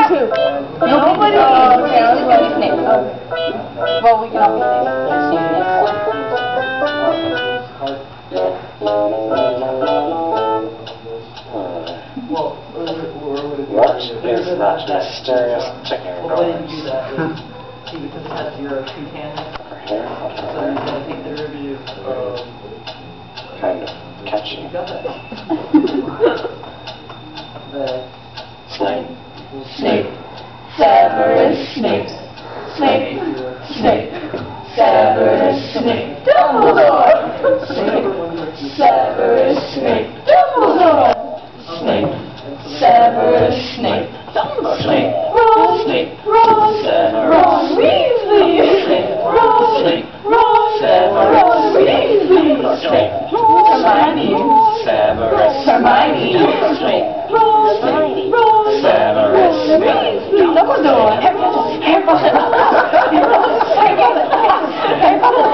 too. Nobody. Okay, I was going to be Snape. Well, we can all be Snape. What is that mysterious ticking Well, why did noise? you do that? See, because it has your two tangents. Over here, So over you're there. going to take the derivative of... Kind of catchy. You got that. The... Snape. Snape. Severus Snape. Snape. Snape. Severus Snape. Dumbledore. Snape. Severus Snape. Dumbledore. Snape. Severus Snape. Dumbledore. Snape. Ron. Snape. Ron. Severus. Weasley. Snape. Ron. Snape. Ron. Severus. Weasley. Snape. Hermione. Severus. Hermione. Snape. Ron. Snape. Ron. Severus. Weasley. Dumbledore. Harry Potter. Harry Potter. Harry Potter. Harry Potter. Harry Potter.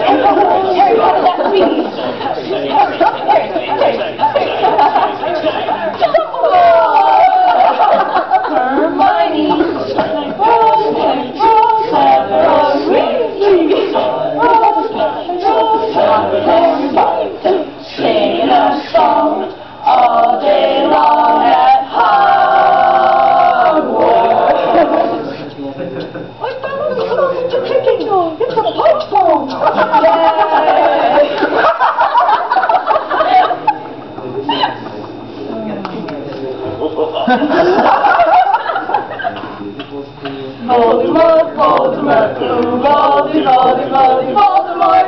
Harry Potter. Harry Potter. That's me. Hermione. Singing a song all day long at Hogwarts. I found a song to clicking on. It's a pop song. Voldemort, Voldemort, Voldemort, Voldemort, Voldemort.